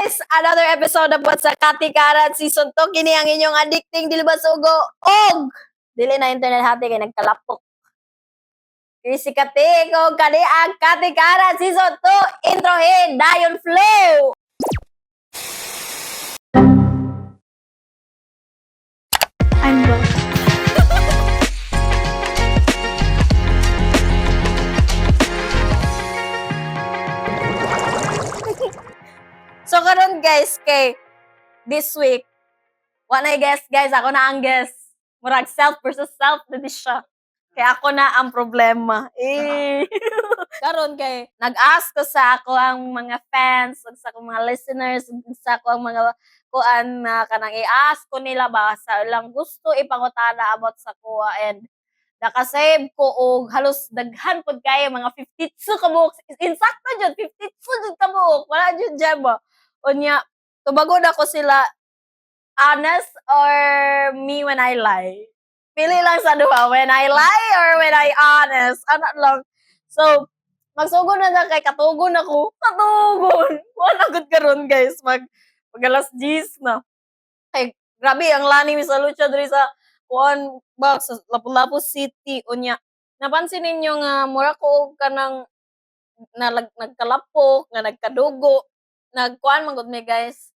guys! Another episode of What's sa Katikaran Season 2. Kini ang inyong addicting dilbasugo. Og! Dili na internet hati kay nagkalapok. Si Katik o kani ang Katikaran Season 2. Introhin, Dayon Flow! I'm back. So karon guys, kay this week, wala guess guys, ako na ang guess. Murag self versus self na di siya. Kaya ako na ang problema. Karon kay nag-ask ko sa ako ang mga fans, ug sa akong mga listeners, ug sa ako ang mga kuan na kanang i-ask ko nila ba sa ilang gusto ipangutana about sa kuha, and nakasave ko og halos daghan pud kayo mga 52 ka buok. Insakto jud 52 jud ka buok. Wala jud dyan ba. Unya, tubagod ako sila, honest or me when I lie? Pili lang sa duha, when I lie or when I honest. Ano lang. So, magsugod na kay katugon ako. Katugon! Wala good karon guys. Mag alas 10 na. Ay, grabe, ang lani mi sa lucha diri sa kuan box sa Lapu-Lapu City. Unya, napansin ninyo nga mura ko og kanang nagkalapok, nga nagkadugo. Nagkuan man gud mi guys.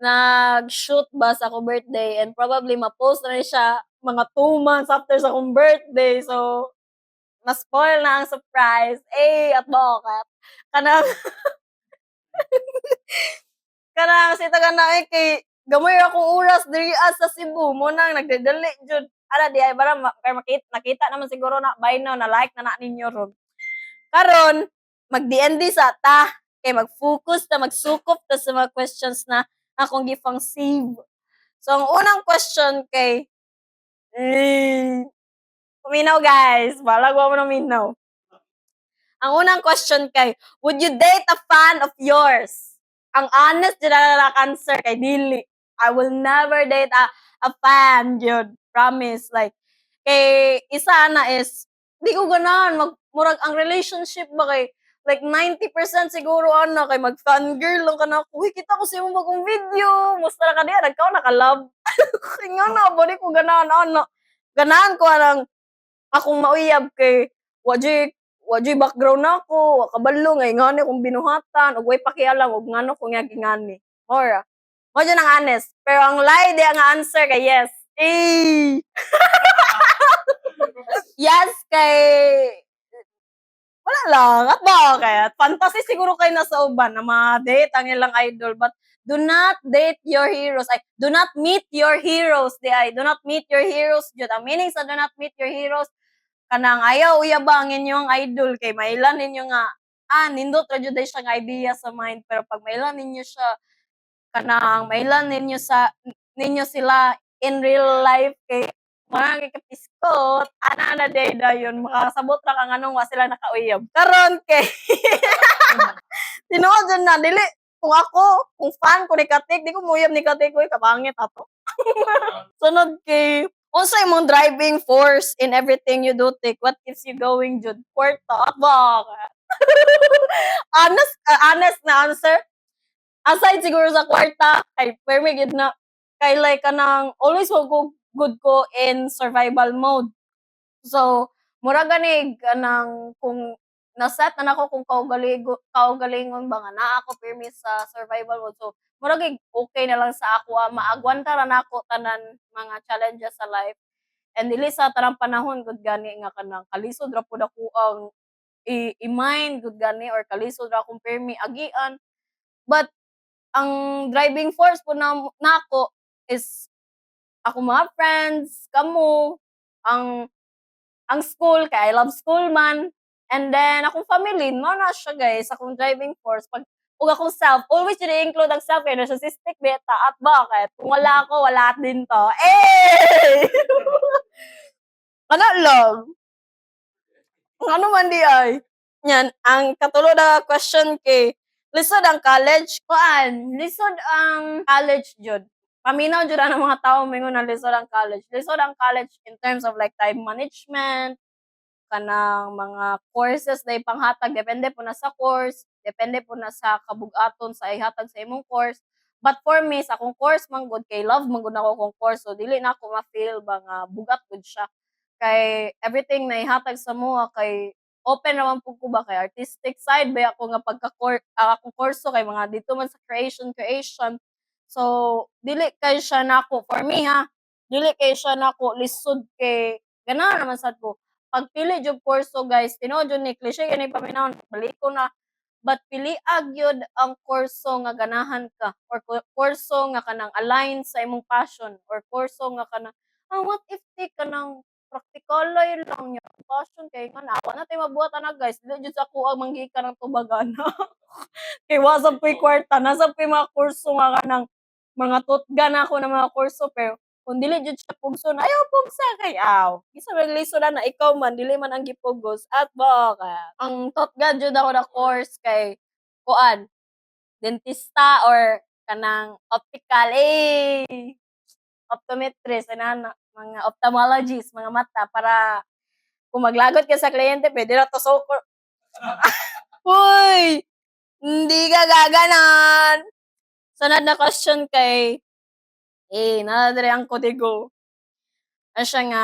Nag-shoot ba sa akong birthday, and probably ma-post na rin siya mga 2 months after sa akong birthday. So, na-spoil na ang surprise. At bakit? Kanang kanang si taga na kay gamay akong oras diri sa Cebu mo nang nagdedeli jud. Ara di ay bara kay nakita naman siguro na by now na like na ninyo ron. Karon mag-DND sa ta kay mag-focus ta, magsukop ta sa mga questions na akong gipang save. So ang unang question kay paminaw guys, balag mo na minaw. Ang unang question kay, would you date a fan of yours? Ang honest dyan na answer kay dili. I will never date a fan, yun. Promise. Like, kay isa na is, di ko ganahan. Murag ang relationship ba kay, like 90% siguro kay mag-fangirl lang ka na, uy, kita ko siya mo bagong video. Musta na ka diya, nagkaw naka-love. Kaya nga na, di ko ganahan, Ganahan ko akong mauyab kay, wajay background nako, wa kabalo ngay ngani kung binuhatan ug way pakialam ug ngano kung ngani. Mora. Mo jud ang honest. Pero ang lie di ang answer kay yes. Yes kay wala lang. At bakit? Fantasy siguro kay nasa uban na ma-date ang ilang idol, but do not date your heroes. Ay, do not meet your heroes. Do not meet your heroes. Jud ang meaning sa do not meet your heroes, kanang ayaw uyabang inyong idol kay mailan ninyo nga nindot ra jud siya nga idea sa mind, pero pag mailan ninyo siya kanang mailan ninyo sila in real life kay mga kapiskot ana day dayon makasabot ra kang anong wa sila nakauyab karon kay tinuod jud na dili kung fan ko ni Katik, di ko muyab ni Katik, koy kabangit ato. Sunod kay unsa imong driving force in everything you do, Tik? What keeps you going, jud? Kwarta. Bakit? Honest na answer. Aside siguro sa kwarta, kay permi gid na kay like kanang always good ko in survival mode. So, mura gani kanang kung naset na nako kung kaugalingon ba nga naa ako permi sa survival mode. So, mura gid okay na lang sa ako, maagwanta ra nako tanan mga challenges sa life. And dili sa tanang panahon gud gani nga kanang kalisod ra pud ako ang i-mind gud gani, or kalisod ra akong permi agian. But ang driving force po nako is ako mga friends, kamo, ang school, kay I love school man. And then, akong family, no na siya guys, akong driving force. Ug akong self, always yun i-include ang self, kaya narcissistic beta. At bakit? Kung wala ako, wala din to. Ano lang? Ano man di ay? Yan, ang katulad na question kay, lisod ang college? Lisod ang college jud. Paminaw jud ang mga tao mingon na lisod ang college. Lisod ang college in terms of like time management, kanang mga courses na ipanghatag, depende po na sa course, depende po na sa kabug-aton sa ihatag sa imong course. But for me, sa akong course man gud, kay love man gud ako akong course, so dili na ako ma-feel ba nga bugat gud siya. Kay everything na ihatag sa mua kay open naman po ko ba kay artistic side ba ako nga akong kurso kay mga dito man sa creation. So dili kay siya nako for me ha, dili kay siya nako lisod kay ganahan naman sad ko. Pagpili jud kurso guys, tinuod jud ni cliche gani paminawon, balik ko na. But piliag yun ang kurso nga ganahan ka or kurso nga kanang align sa imong passion or kurso nga kanang what if di kanang praktikalay lang niya passion kay nga awa na tay mabuhat ana guys dili jud sa ako ang manggikan ng tubagana. Kay wa sad ko'y kwarta, nasa ko'y mga kurso nga kanang mga tutgan ako ng mga kurso pero kung dili jud siya pugson, ayaw pugsa kay aw. Isa man lisonan na ikaw man dili man ang gipugos at baka. Ang tutgan jud ako na course kay kuan, dentista or kanang optical optometrist ana mga ophthalmologist, mga mata para kung maglagot ka sa kliyente pwede ra to soko. Hoy! Hindi ka gaganon. Sunod na question kay nadadre ang kodigo. Ano siya nga,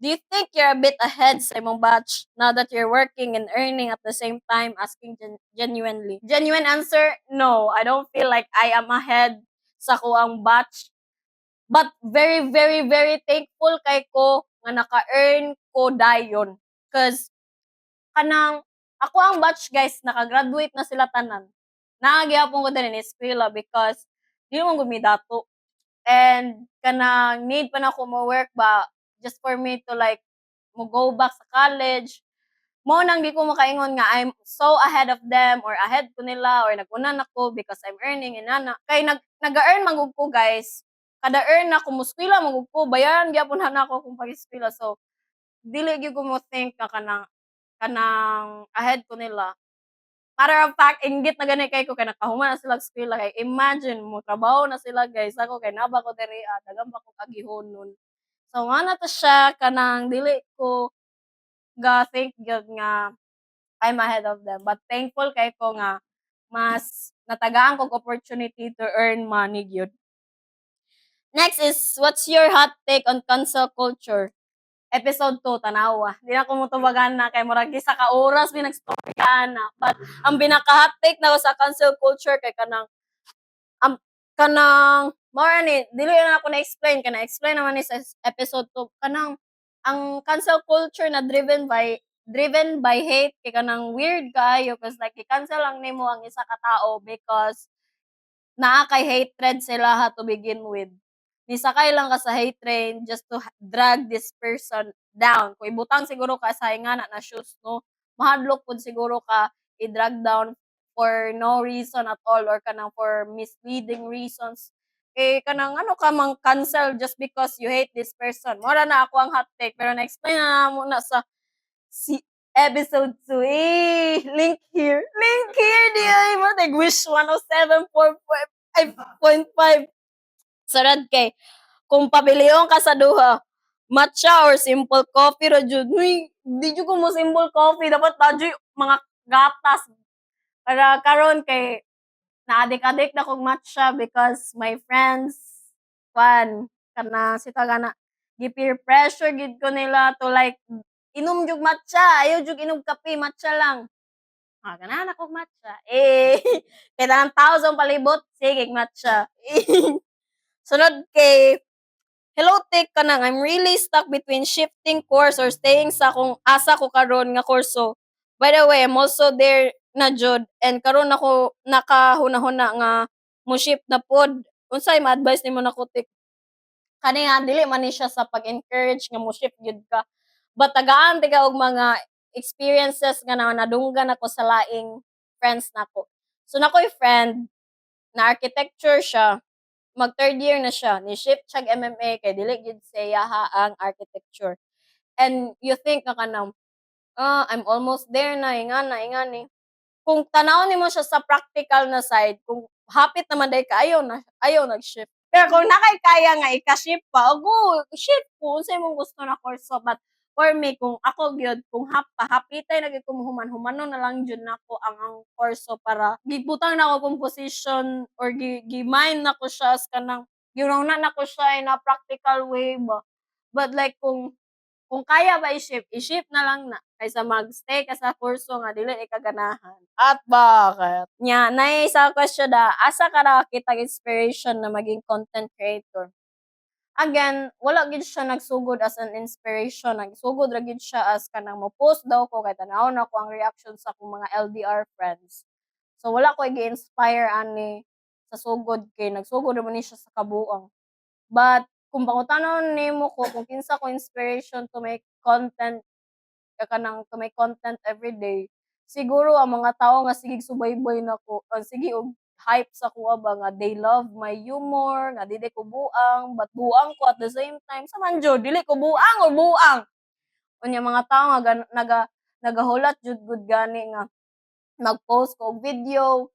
do you think you're a bit ahead sa imong batch now that you're working and earning at the same time? Asking genuinely. Genuine answer, no. I don't feel like I am ahead sa kuang batch. But very, very, very thankful kay ko nga naka-earn ko dayon. Cause kanang ako ang batch guys, naka-graduate na sila tanan. Naagyapon ko din in eskwela because di mo gud mi dato. And kanang need pa na ako mo work ba just for me to like mo go back sa college. Mo nang di ko makaingon nga I'm so ahead of them or ahead ko nila or nag-una ako because I'm earning inana. Kay nag-earn man gud ko guys. Kada earn na ko muskwela man gud ko, bayaran gyapon na ako kung pag-eskwela. So dili gyud ko mo think nga kanang ahead ko nila. Matter of fact, inggit na gani kay ko kay nakahuman na sila sa eskwela kay imagine mo trabaho na sila guys ako kay naba ko diri daghang pa ko kagihonon. So nga na to siya kanang dili ko ga think gyud nga I'm ahead of them but thankful kay ko nga mas natagaan kog opportunity to earn money gyud. Next is what's your hot take on cancel culture? Episode 2 tanawa. Di na ko motubagan na kay murag isa ka oras pinagstoryan na. But ang pinaka-hot take na ko sa cancel culture kay kanang more ni dili na ako na-explain kana explain naman ni sa episode 2 kanang ang cancel culture na driven by hate kay kanang weird kaayo cause like i-cancel lang nimo ang isa ka tao because naa kay hatred sila ha to begin with. Nisakay lang ka sa hate train just to drag this person down. Kung ibutang siguro ka sa ingana na shoes, no? Mahadlok pud siguro ka i-drag down for no reason at all or kanang for misleading reasons. Eh, kanang ano ka mang cancel just because you hate this person. Mora na ako ang hot take pero na-explain na muna sa si episode 2. Link here. Link here, di ay mo. Wish 107.5. Sarad kay kung pabilion ka sa duha, matcha or simple coffee ra jud. Uy, di jud ko mo simple coffee, dapat ta jud mga gatas. Para karon kay naadik-adik na kog matcha because my friends kana sita gana gi-peer pressure gid ko nila to like inom jud matcha, ayaw jud inom kape, matcha lang. Ganahan akong matcha. Kay tanang tao sa palibot, sige matcha. Sunod kay hello take kanang I'm really stuck between shifting course or staying sa kung asa ko karon nga kurso. By the way, I'm also there na jud and karon ako nakahuna-huna nga mo shift na pod. Unsay ma-advise nimo nako tik? Kani nga dili man ni siya sa pag-encourage nga mo shift gyud ka. But tagaan tiga og mga experiences nga nadunggan ako sa laing friends nako. So nakoy friend na architecture siya mag third year na siya, ni-shift siya MMA kay dili gyud siya ang architecture. And you think nga kanang, I'm almost there na, ingani. Kung tanawon nimo siya sa practical na side, kung hapit naman day ka, ayaw nag-shift. Pero kung nakay kaya nga ika-shift pa, go, shift po, unsay imong gusto na kurso. But for me kung ako gyud kung hapitay na gyud ko human-humanon na lang jud nako ang kurso para gibutang na ako kung position or gi-mind nako siya as kanang ginungna nako siya in a practical way ba. But like kung kaya ba i-shift na lang na kaysa mag-stay ka sa kurso nga dili ka ganahan. At bakit? Nya nay isa question da, asa ka nakakitag inspiration na maging content creator? Again, wala gid siya nagsugod as an inspiration, nagsugod ra gid siya as kanang mo-post daw ko kay tan-awon ako ang reaction sa akong mga LDR friends. So wala ko'y gi-inspire ani sa sugod kay nagsugod naman ni siya sa kabuang. But kung pangutanon nimo ko kung kinsa ko inspiration to make content kanang to make content every day, siguro ang mga tao nga sige subaybay nako, sige og hype sa kuha ba nga they love my humor, nga dili ko buang, but buang ko at the same time sa man jud dili ko buang or buang. Unya mga tao nga nagahulat jud gud gani nga mag-post ko og video.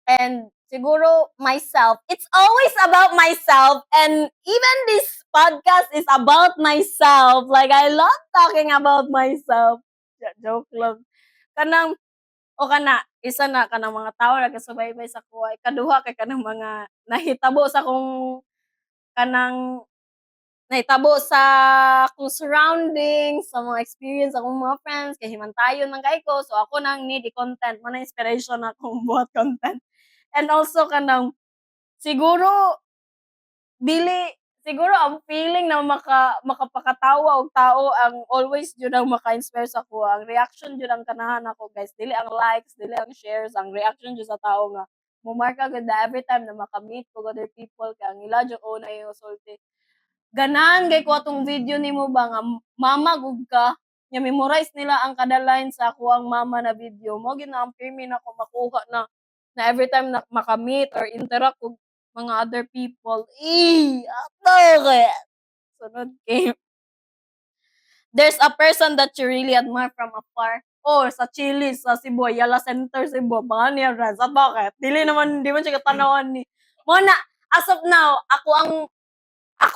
And siguro myself. It's always about myself. And even this podcast is about myself. Like, I love talking about myself. Joke lang. Kanang, o kana, isa na, kanang mga tao nagkasubaybay sa kuha. Kaduha kay kanang mga nahitabo sa kung kanang nahitabo sa akong surroundings, sa mga experience sa akong mga friends, kay himantayon man kay ko. So ako nang need i-content, man inspiration akong buhat content. And also kanang siguro dili siguro ang feeling na makapakatawa og tao ang always jud ang maka-inspire sa ako. Ang reaction jud ang ganahan ako guys, dili ang likes, dili ang shares, ang reaction jud sa tao nga mumarka gud na every time na maka-meet ko other people kay ang ila jud una yung sulti. Ganahan kay ko atong video nimo ba nga mama gud ka, nya memorize nila ang kada line sa ako ang mama na video. Mo gyud na ang pirmi nako makuha na every time na maka-meet or interact og mga other people. Bakit? Sunod kay there's a person that you really admire from afar. Oh, sa Chili's, sa Cebu, Ayala Center, Cebu, mga niya, Raz. At bakit? Di man siya katanawan ni. Muna, as of now, ako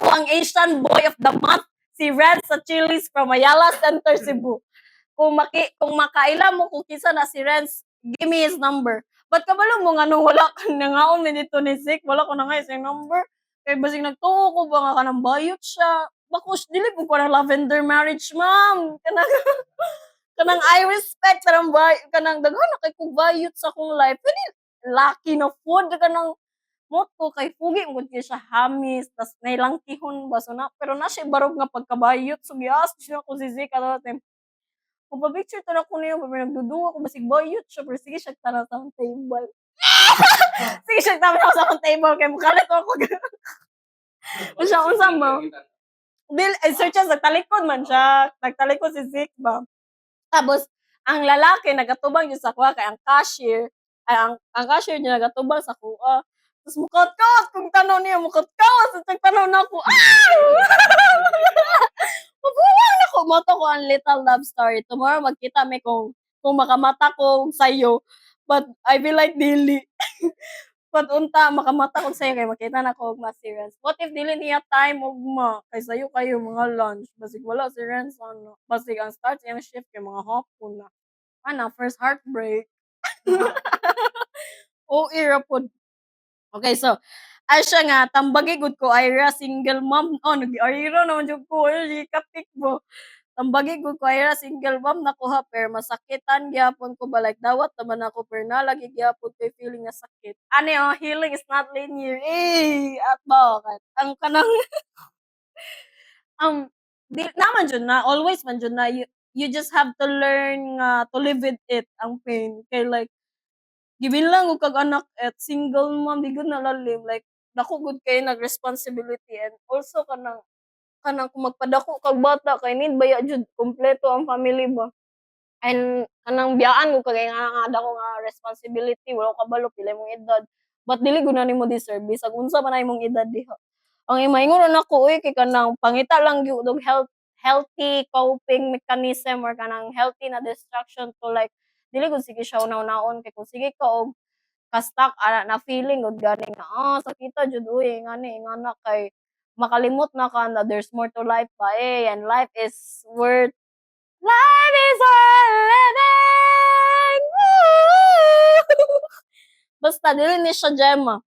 ang Asian boy of the month, si Red sa Chili's from Ayala Center, Cebu. Kung makaila mo kung kisa na si Renz, give me his number. Ba't kabalo mo nga nung wala ka nangaon na dito ni Zik, wala ko na nga yung number. Kaya basig nagtuo ko ba nga ka ng bayot siya. Bakos, dili po ko ng lavender marriage, ma'am. Kanang I respect kanang daghan na kay kong bayot sa akong life. Pwede lucky na food, kanang moto kay pugi mo gud siya hamis tas nailangkihon ba so na pero na siya barog nga pagkabayot so gias siya ko si Zik ano time kung pa-picture ta na ko niyo, pero nagduduwa ko, basig bayot siya, pero sige siya tanaw sa akong table. Sige siya tanaw sa akong table, kaya mukalit ako. Siya, unsa mo? Search siya, nagtalikod man siya. Nagtalikod si Zik ba? Tapos, ang lalaki, nagatubang niya sa kuha, kaya ang cashier, ang cashier niya nagatubang sa kuha. Tapos mukot-kot, kung tanaw niya, mukot-kot, tapos tanaw na ako, Mabuwang na ko, moto ko ang little love story. Tomorrow magkita mi kung makamata ko sa'yo. But I feel like dili. But unta makamata ko sa'yo kay makita na ko og mas si Renz. What if dili niya time ugma kay sa'yo kayo mga lunch. Basig wala si Renz ano. Basig ang start iyang shift kay mga hapon na. Ana first heartbreak. O ira pod. Okay, so ay siya nga tambagi gud ko Ira single mom. Oh, nag-Ira naman jud ko. Ay, katik mo. Tambagi gud ko Ira single mom nakuha pero masakitan gyapon ko balay dawat naman ako pero nalagi gyapon ko'y feeling nga sakit. Ani oh, healing is not linear. At bakit? Ang kanang um di naman jud na always man jud na you just have to learn nga to live with it ang pain. Kay like gibilang og kag anak at single mom di gud na lalim like dako gud kay nag-responsibility and also kanang kanang kung magpadako kag bata kay need baya jud kumpleto ang family ba. And kanang biyaan ko kay nga dako nga responsibility wala ka kabalo pila imong edad. But dili gud na nimo deserve bisag unsa man na imong edad diha. Ang imaingon nako uy kay kanang pangita lang gyud og healthy coping mechanism or kanang healthy na distraction to like dili gud sige siya unaw-unaon kay kung sige ka og ka-stuck ana na feeling gud gani nga sakita jud uy ngani ingana kay makalimot na ka na there's more to life pa and life is worth living. Woo! Basta dili ni siya Gemma.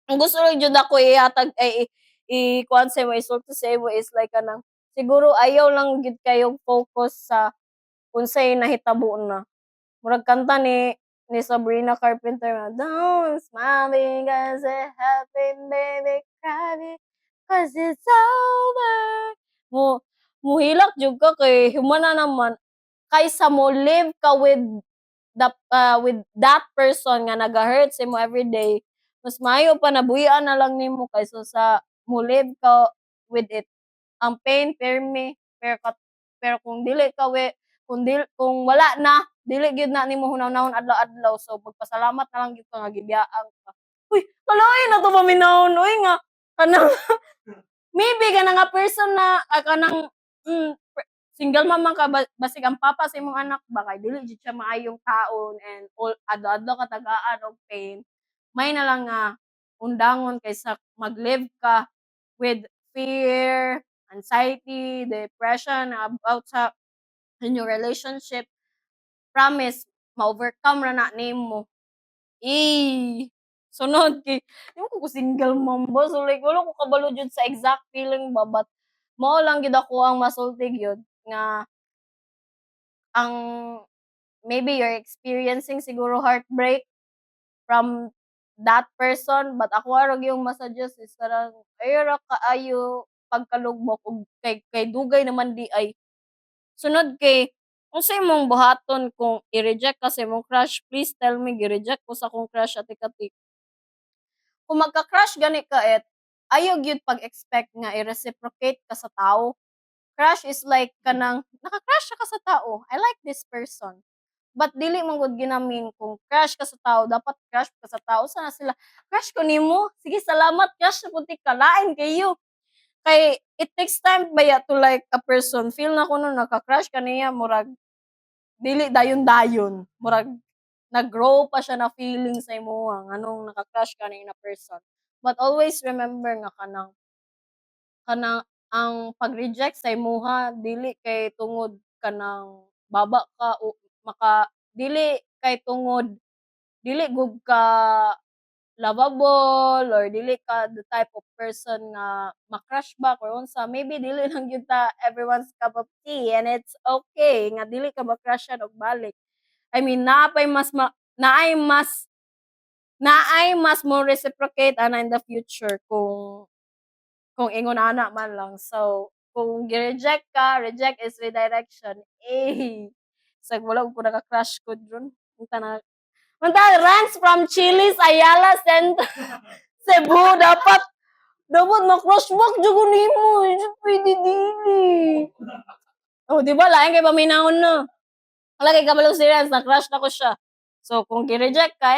Ang gusto lang jud ako ihatag ay kuan sa mo isulti sa imo is like kanang siguro ayaw lang gid kayong focus sa unsay nahitabo na. Murag kanta ni Sabrina Carpenter nga, "Don't smile because it happened, baby, cry because it's over." Mo muhilak jud ka kay humana naman kaysa mo live ka with that person nga naga-hurt sa imo everyday, mas maayo pa nabuhian na lang nimo kaysa sa mo live ka with it. Ang pain pirmi, pero kung dili ka kung wala na, dili gyud na nimo hunahunahon adlaw-adlaw so magpasalamat na lang gyud ka nga gibiyaan ka. Uy, kalain na 'to paminahon, uy nga kanang maybe kana nga person na kanang single mom man ka basig ang papa sa imong anak ba kay dili jud siya maayong taon and all adlaw-adlaw ka tagaan og pain, may na lang nga undangon kaysa mag-live ka with fear, anxiety, depression about sa inyong relationship. Promise ma-overcome ra na nimo. Sunod kay ewan ko kung single mom ba so like wala ko kabalo jud sa exact feeling ba but mao lang gyud ako ang masulti gyud nga ang maybe you're experiencing siguro heartbreak from that person but ako ra yung ma-suggest is karang ayo ra kaayo pagkalugmok ug kay dugay naman di ay sunod kay unsay imong buhaton kung i-reject ka sa imong crush, please tell me gi-reject ko sa akong crush ati-kati. Kung magka-crush gani ka ayaw gyud pag-expect nga i-reciprocate ka sa tao. Crush is like kanang naka-crush ka sa tao, I like this person. But dili man gud ginamin kung crush ka sa tao, dapat crush ka sa tao sana sila, "Crush ko nimo, sige salamat crush na pud ka, lain kayo." Kay it takes time baya to like a person, feel na ko nun naka-crush ka niya murag dili dayon-dayon, murag nag-grow pa siya na feeling sa imuha nganong naka-crush ka na person. But always remember nga kanang ang pag-reject sa imuha dili kay tungod kanang baba ka o dili kay tungod dili gud ka lovable or dili ka the type of person nga ma-crush back or unsa, maybe dili lang gyud ta everyone's cup of tea and it's okay nga dili ka ma-crushan og balik. I mean naay mas mo reciprocate ana in the future kung ingon ana man lang. So, kung gi-reject ka, reject is redirection. Bisag wala ko naka-crush ko dun. Unta runs from Chili's, Ayala, Cebu, dapat ma-crush back jud ko nimo, di pwede dili. Oh, di ba lain kay paminahon no. Wala kay kabalo serious, na-crush na ko siya. So, kung gi-reject ka,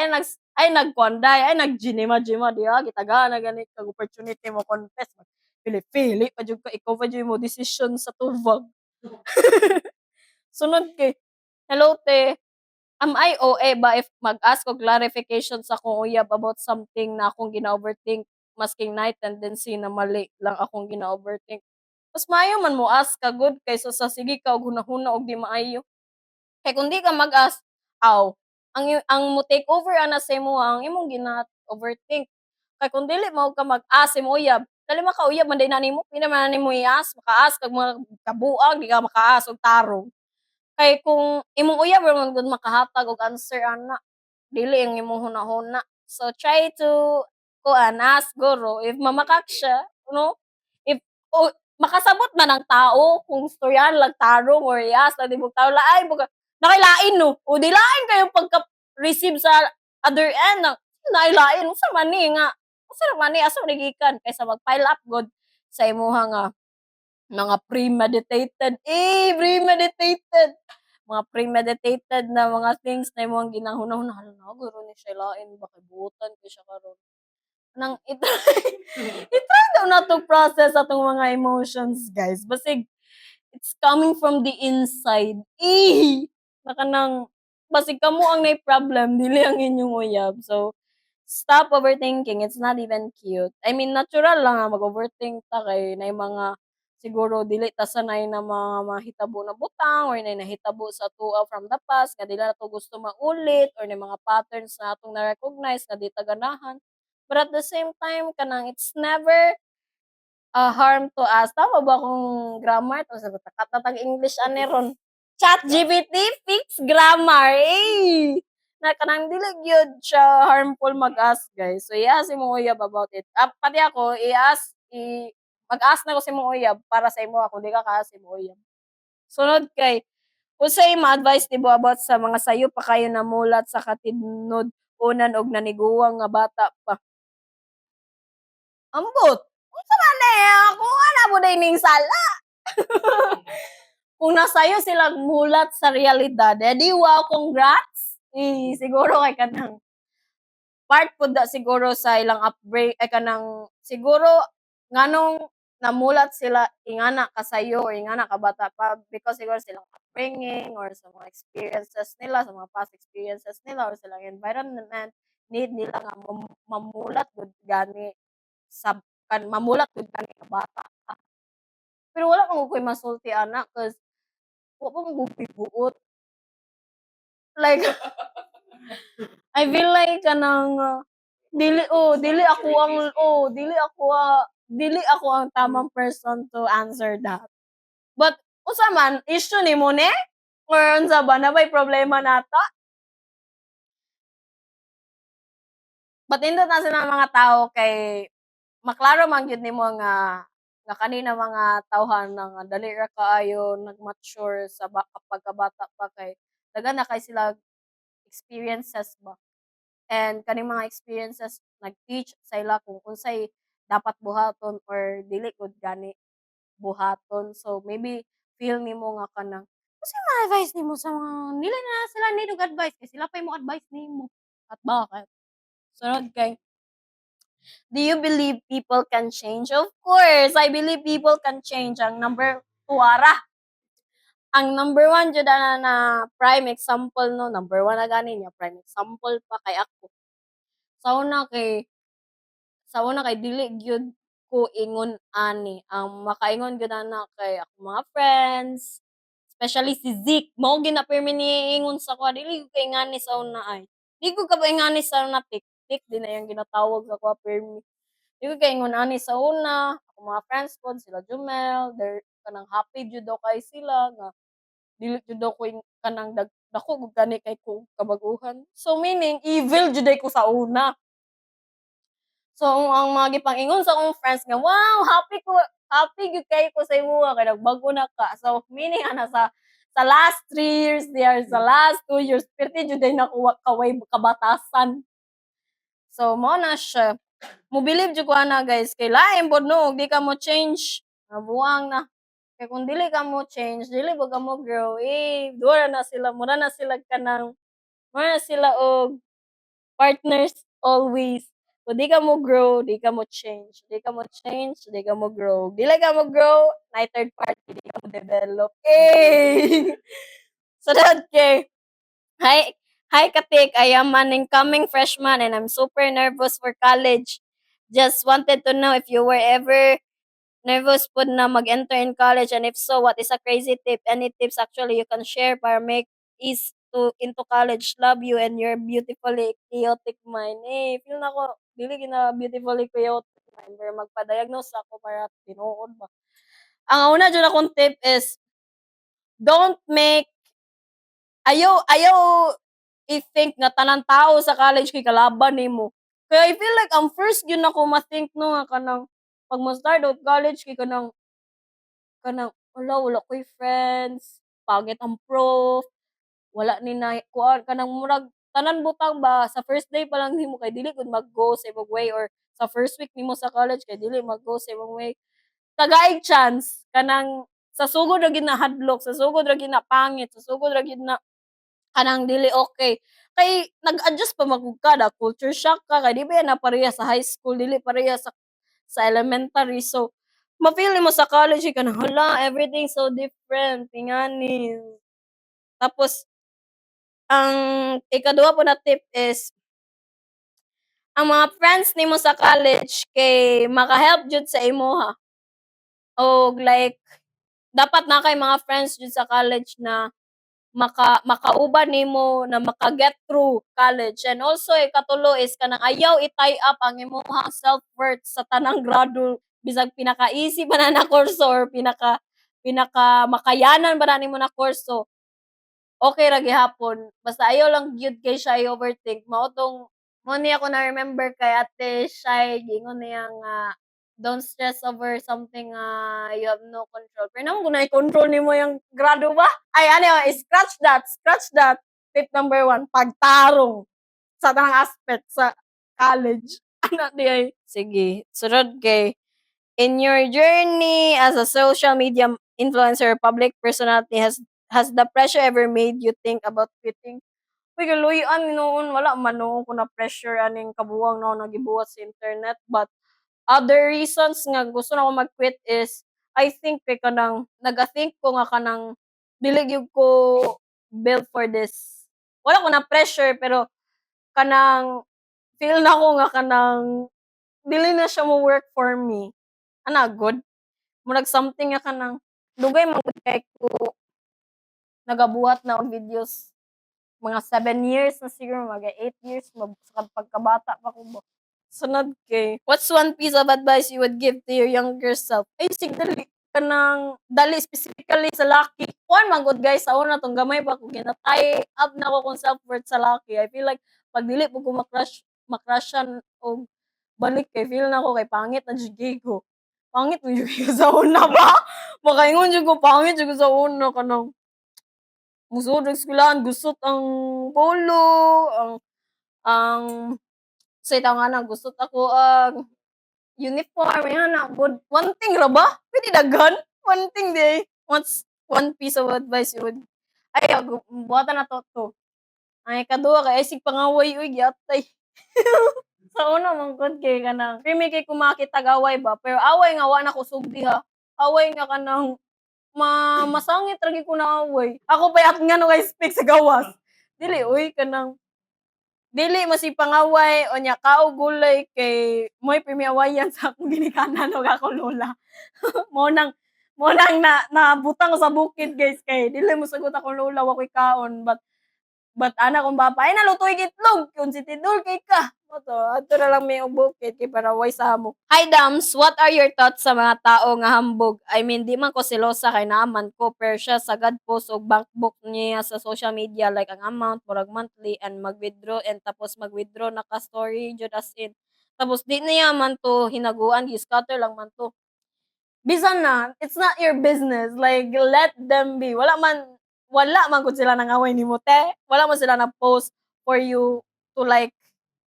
nagkuanday, nag-jinima-jima diha, gitagaan na gani kag opportunity mo confess. Pili-pili pa jud ka, ikaw pa jud mo decision sa tubag. Sunod kay, hello te, am I OA ba if mag-ask og clarification sa akong uyab about something na akong gina-overthink masking night tendency na mali lang akong gina-overthink? Mas maayo man mo ask ka good kaysa sa sige ka og hunahuna og di maayo. Kay kung di ka mag-ask, ang mo take over ana sa imuha ang imong gina-overthink. Kay kung dili mao ka mag-ask sa imong uyab, dali makauyab man din na nimo, pila man nimo i-ask, maka-ask kag mga kabuang, di ka maka-ask og tarong. Kay kung imong uyab ra man gud makahatag og answer ana, dili ang imong hunahuna. So try to ask guro if mamakak siya, no? If makasabot man ang tao kung istoryahan lang tarong or i-ask lang tibok tao laay nakailain no. O di lain kayo pagka-receive sa other end na nailain unsa man ni nga unsa man ni asa man gikan kaysa mag-pile up god sa imuha nga mga premeditated na mga things na imong ginahunahuna, hala na guro ni siya lain ba kay buotan ko siya karon. Nang i-try daw na to process atong mga emotions guys. Basig it's coming from the inside. Baka nang basig kamo ang may problem dili ang inyong uyab. So Stop overthinking, it's not even cute. I mean, natural lang nga mag-overthink ta kay nay mga siguro dili ta sanay na mga mahitabo na butang or nay nahitabo sa tua from the past nga dili na 'to gusto maulit or nay mga patterns na atong na-recognize nga di ta ganahan. But at the same time kanang it's never a harm to us. Tama ba akong grammar? O sa katatag English ani ron. ChatGPT fix grammar, eh! Na kanang dili gyud siya harmful mag-ask, guys. So, i-ask imong uyab about it. Pati ako mag-ask na ko sa imong uyab para sa imo kung di ka ka-ask sa imong uyab. Sunod kay unsay ma-advice nimo about sa mga sayo pa kayo namulat sa katinuod-unan og naniguwang nga bata pa? Ambot, unsa man kung ana mo day ning sala. Kung nasayo sila mulat sa realidad, eh di wow, congrats! Siguro kay kanang part pud na siguro sa ilang upbringing ay kanang siguro nganong namulat sila ingana kasayo or ingana kabata pa because siguro silang upbringing or sa mga experiences nila, sa mga past experiences nila or silang environment, need nila nga mamulat gud gani sa mamulat gud gani ka bata. Pero wala man ko'y masulti ana 'cause wa pa man gud buot. Like, I feel like kanang dili ako ang tamang person to answer that. But unsa man issue nimo ni? Or unsa ba nabay problema nata? But nindot na sa mga tao kay maklaro man gyud nimo nga kanina mga tawhan na nga dali ra kaayo nag-mature sa pagkabata pa kay daghan na kay sila experiences ba. And kaning mga experiences nag-teach sa ila kung unsay dapat buhaton or dili gud gani buhaton. So maybe feel nimo nga kanang unsay mga advice nimo sa mga dili na sila need og advice kay sila pa imong advice nimo at bakit? Sunod kay do you believe people can change? Of course, I believe people can change. Ang number one jud na prime example no, number one na gani niya prime example pa kay ako. Sa una kay dili gyud ko ingon ani, ang makaingon gyud ana kay akong mga friends, especially si Zeke, mao gyud na pirmi niingon sa kuha dili gyud kay ingani sa una ay. Di ko ka ingani sa una tik-tik di na yang ginatawag sa kuha pirmi. Di ko kay ingon ani sa una, akong mga friends pod sila Jumel, they're kanang happy jud daw kay sila nga dili jud daw ko kanang dako gud gani kay ko kabaguhan. So meaning evil jud ko sa una. So, ang mga gipang-ingon sa akong friends nga, "Wow, happy gyud kayo ko sa imuha kay nagbago na ka." So, meaning ana sa last 3 years diya, sa last 2 years perti jud ay nakuha kaway kabatasan. So, mao na siya. Mobilib jud ko ana guys, kay lain pod no, di ka mo change, nabuang na. Kay kung dili ka mo change, dili ba ka mo grow, dua na sila, mura na sila og partners always. Kung di ka mo grow, di ka mo change. Di ka mo change, di ka mo grow. Dili ka mo grow, na third party, di ka mo develop. Sunod kay, hi, hi Katik, I am an incoming freshman and I'm super nervous for college. Just wanted to know if you were ever nervous po na mag-enter in college and if so, what is a crazy tip? Any tips actually you can share para make ease into college? Love you and your beautifully chaotic mind. Feel na ko, dili gina beautifully chaotic mind. Pero magpa-diagnose ako para tinuod ba. Ang una dyan akong tip is, don't make, ayaw i-think nga tanang tao sa college kay kalaban nimo. Kaya I feel like ang first yun ako ma-think no nga kanang pag mo-start out college kay wala ko'y friends, pangit ang prof, wala ni na kuan kanang murag tanan butang ba sa first day pa lang nimo kay dili gud mag-go sa imong way or sa first week nimo sa college kay dili mag-go sa imong way. Tagaig chance kanang sa sugod ra gid na hadlok, sa sugod ra gid na pangit, sa sugod ra gid na kanang dili okay. Kay nag-adjust pa magud ka, na culture shock ka kay di ba yan na pareha sa high school, dili pareha sa elementary. So, ma-feel nimo sa college ka na, hala, everything so different, ingani. Tapos, ang ikaduha po na tip is, ang mga friends nimo sa college kay maka-help jud sa imuha. Og like dapat na kay mga friends jud sa college na makauban nimo na maka-get through college. And also ikatulo is kanang ayaw i-tie up ang imong self-worth sa tanang grado bisag pinaka-easy ba na kurso or pinaka makayanan ba na nimo na kurso, okey ra gihapon. Basta ayaw lang gyud kay siya i-overthink. Mao ni ako na-remember kay Ate Shai giingon niya nga, "Don't stress over something you have no control." Pero naman kung nai-control nimo yang grado ba? Ay ano, scratch that. Tip number 1, pagtarong sa tanang aspect sa college. Ana di ay. Sige, sunod kay, in your journey as a social media influencer or public personality, has the pressure ever made you think about quitting? Uy, kaluy-an noon wala man noon ko na-pressure aning kabuwang noon nga gibuhat sa internet. But other reasons nga gusto na ko mag-quit is I think kay kanang naga-think ko nga kanang dili gyud ko built for this. Wala ko na-pressure pero kanang feel na ko nga kanang dili na siya mo work for me. Ana good? Murag something nga kanang dugay man gud kay ko nagabuhat na og videos. Mga 7 years na siguro, mga 8 years sa pagkabata pa ko ba. Sunod kay, what's one piece of advice you would give to your younger self? Ay, sig dali dali specifically sa laki. Kuan man gud guys, sa una tong gamay pa ko ginatay up na ko kung self-worth sa laki. I feel like pag dili po ko makrushan og balik kay feel na ko kay pangit na jud gyud ko. Pangit man jud ko sa una ba? Makaingon jud ko pangit jud ko sa una kanang musud og eskwelahan gusot ang polo, ang say nga gusot ako ang uniform yana good. One thing ra ba? Pwede daghan? One thing day. What's one piece of advice you would ay buhatan na to. Ang ikaduha kay isig pangaway uy gyatay. Sa una man gud kay kanang krimi kay kumakit tag-away ba, pero away nga wa na ko sugdi ha. Away nga kanang masangit ra gyud ko na away. Ako payat nga no kay speak sa gawas. Dili uy kanang dili masipangaway o nya kaog gulay kay mo'y primiawayan sa akong ginikanan ug akong lola. Mo nang mo nang nabutang sa bukid guys kay dili mosagot akong lola wa ko'y kaon but ana kong papa, "Ay nalutoy itlog, konsentidor kay ka." Moto adto na lang mi og bukid kay para way samok. Hi Dams, what are your thoughts sa mga tao nga hambog? I mean, di man ko selosa kay naaman ko, pero siya sagad post og bank book niya sa social media like ang amount murag monthly and mag-withdraw naka-story jud as in. Tapos di niya man to hinaguan, gi-scatter lang man to. Bisan na, it's not your business. Like, let them be. Wala man gud sila nangaway nimo te. Wala man sila na-post for you to like,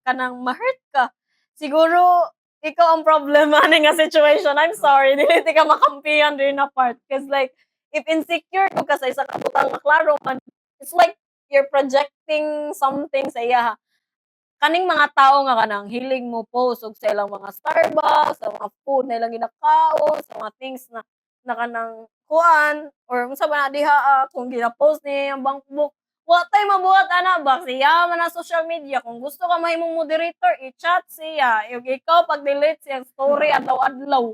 kanang ma-hurt ka. Siguro, ikaw ang problema ani nga situation. I'm sorry, dili ti ka makampihan during na part. Cause like, if insecure ko ka sa isa ka butang nga klaro man, it's like you're projecting something sa iya kaning mga tao nga kanang hilig mo post og sa ilang mga Starbucks, sa mga food na ilang ginakaon, sa mga things na kanang kuan or unsa ba na diha kung gina-post niya yang bank book, wa tay mabuhat ana ba siya man ang social media kung gusto ka mahimong moderator i-chat siya ug ikaw pag-delete siyang story adlaw-adlaw.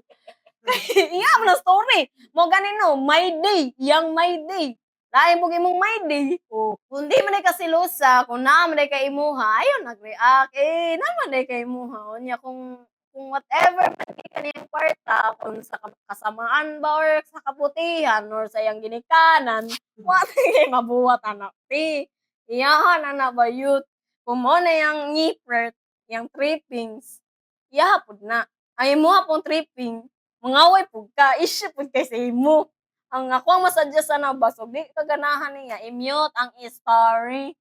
Iya man ang story mo ganino my day, yang my day. Lain pug imong my day. Oh, kung di man ka selosa, kung naa man ka imuha, ayaw nag-react. Eh, naa man ka imuha. Unya kung whatever man di kaniyang kwarta, kung sa kasamaan ba or sa kabutihan or sa iyang ginikanan, wa kay mabuhat anak. Ti, iyahan ana ba youth. Kung mo na yang ngipert, yang trippings, iyaha pud na. Ay mo pong tripping, mangaway pud ka, issue pud kay sa imo. Ang ako ang ma-suggest ana ba, so di ka ganahan niya, i-mute ang story.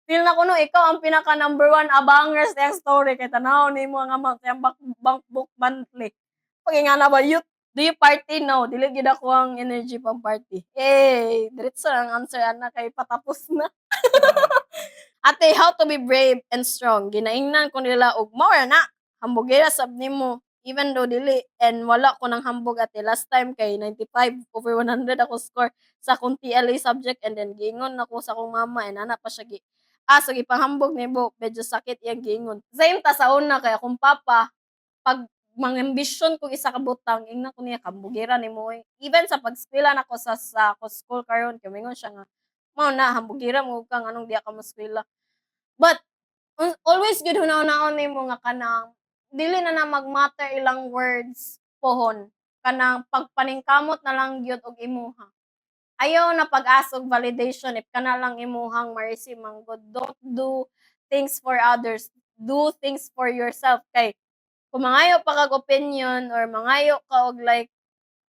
Feel na ko no, ikaw ang pinaka number one abangers sa iyang story kay tanawon nimo ang amount sa iyang bank book monthly. Pag-ingana ba, do you party? No, dili gyud ako ang energy pang party. Eh, diretso ang answer ana kay patapos na. Ate, how to be brave and strong? Ginaingnan ko nila og mao ra na. Hambogera sab nimo. Even though dili and wala ko ng hambog ate. Last time kay 95/100 ako score sa akong TLA subject and then giingon ako sa akong mama and ana pa siya So ipahambog nimo medyo sakit iyang giingon. Same ta sa una kay akong papa, pag mangambisyon kog isa ka butang ingna ko niya kambugiran nimo oy. Even sa pag-eskwela nako sa ako school karon kay mingon siya nga, "Mao na hambugiran mo kang anong diha ka mo-eskwela." But always good hunaw-hunaon nimo nga kanang dili na mag-matter ilang words pohon, kanang pagpaningkamot na lang gyud og imuha. Ayaw na pag-asog validation if kana lang imuhang ma-receive man good. Don't do things for others, do things for yourself. Kay kung mangayo pa kag opinion or mangayo ka og like,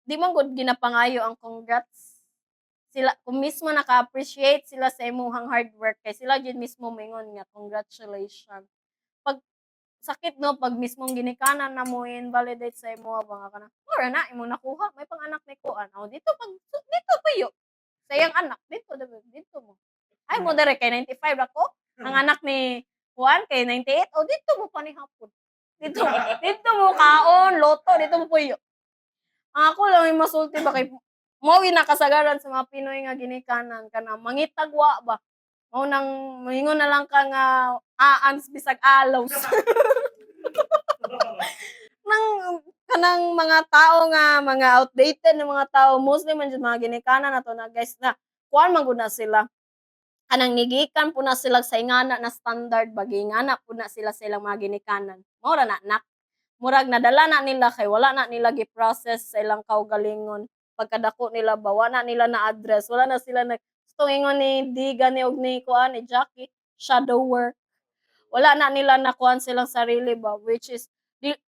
di man gud ginapangayo ang congrats. Sila kung mismo naka-appreciate sila sa imuhang hard work, kay sila gyud mismo moingon nga congratulations. Pag sakit 'no, pag mismong ginikanan na mo i-invalidate sa imo ba nga kanang, "Mura na imong nakuha, may pang-anak ni kuan, oh dito dito puyo sa iyang anak, dito mo. Ay mo diri kay 95 ako, ang anak ni kuan kay 98, oh dito mo panihapon. Dito dito mo kaon, loto, dito mo puyo." Ang ako lang yung masulti ba kay mao ginakasagaran sa mga Pinoy nga ginikanan kanang mangitagwa ba. Mao nang moingon na lang ka nga aans bisag alaws. Nang kanang mga tao nga mga outdated na mga tao, mostly man jud mga ginikanan nato na guys na kuan man gud na sila. Kanang nigikan po na sila sa ingana na standard ba, giingana po na sila sa ilang mga ginikanan. Mao ra na. Murag nadala na nila kay wala na nila gi-process sa ilang kaugalingon. Pagkadako nila ba, wala na nila na-address, wala na sila gustong ingon ni Diga ni og ni kuan ni Jackie, shadow work. Wala na nila nakuan silang sarili ba, which is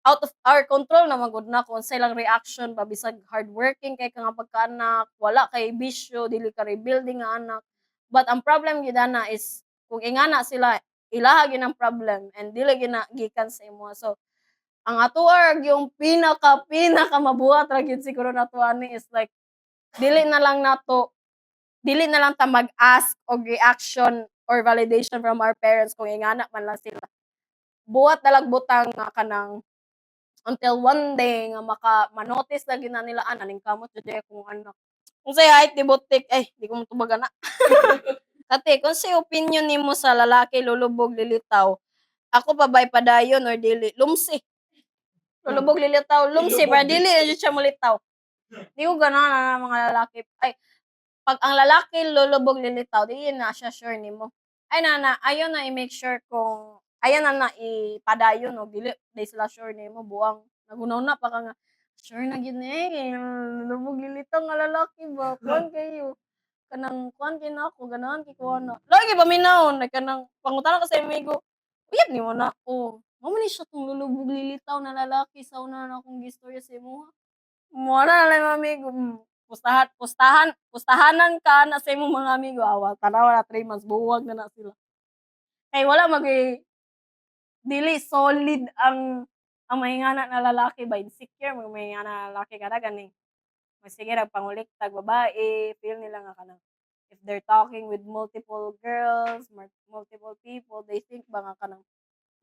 out of our control naman gud na kung sa ilang reaction ba bisag hardworking kay ka nga pagkaanak, wala kay bisyo, dili ka rebuilding nga anak. But ang problem gyud ana is kung ingana sila, ilaha gyud ang problem and dili gyud na gikan sa imo. So ang atuwa yung pinaka mabuhat ra gyud siguro nato ani is like dili na lang nato dili na lang ta mag-ask og reaction or validation from our parents kung ingana man lang sila. Buhat na lang butang nga kanang until one day nga ma-notice na gyud na nila, naning kamot jud akong anak. Unsay height ni butik, ay di ko motubagan na. Kati unsay opinion nimo sa lalaki lulubog lilitaw? Ako pa ba'y padayon or dili? Lumsi. Lulubog lilitaw, lumsi para dili na jud siya molitaw. Di ko ganahan ang mga lalaki. Ay, pag ang lalaki lulubog lilitaw, di na siya sure nimo. Ay ayaw na i-make sure kung ayaw na ipadayon o dili sila sure nimo buang nagunaw na pa ka nga sure na gyud ni kay lulubog lilitaw nga lalaki ba kuan kayo kanang kuan kay nako ganahan kay kuan na lagi paminawon kanang pangutana ka sa amigo uyab nimo na oh mao man ni siya tong lulubog lilitaw na lalaki sa una na akong gistorya sa imuha mo na lang amigo pustahanan ka na sa imong mga amigo awa tanawa na 3 months buwag na sila. Kay wala dili solid ang mahingana na lalaki ba insecure mga mahingana na lalaki kada gani. Sige ra panguliktag babae, feel nila nga kanang if they're talking with multiple girls, multiple people, they think ba nga kanang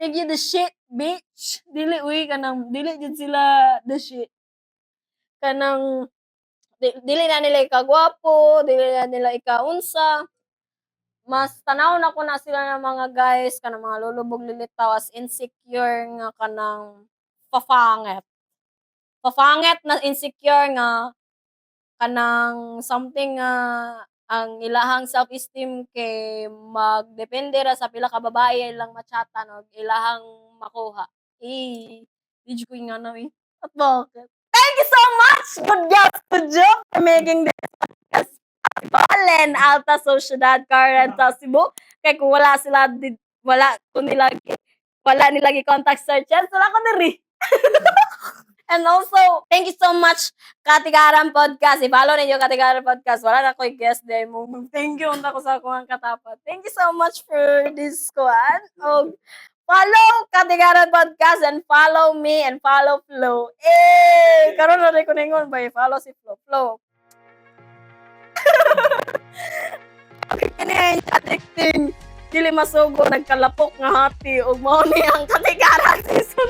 think you the shit, bitch. Dili uy kanang dili jud sila the shit. Kanang dili na nila ikagwapo, dili na nila ikaunsa. Mas tanawon ako na sila ng mga guys kanang mga lulubog lilitaw as insecure nga kanang pafangit. Pafangit na insecure nga kanang something nga ang ilahang self-esteem kay magdepende ra sa pila ka babae ilang matsatan og ilahang makuha. Di jud ko ingana at bakit? Thank you so much! Good job for making this podcast Balen, Alta Sociedad, Current sa Cebu. Kay kung wala sila, wala nila gi-contact Sir Chance, wala ko diri. And also, thank you so much Katigaran Podcast. I-follow ninyo Katigaran Podcast. Wala na ko'y guest demo. Thank you unta ko sa akong katapat. Thank you so much for this kuan. Follow Katigaran Podcast and follow me and follow Flo. Karon na rin ko ningon ba follow si Flo. Kani addicting dili masugo nagkalapok nga hati ug mao ni ang Katigaran season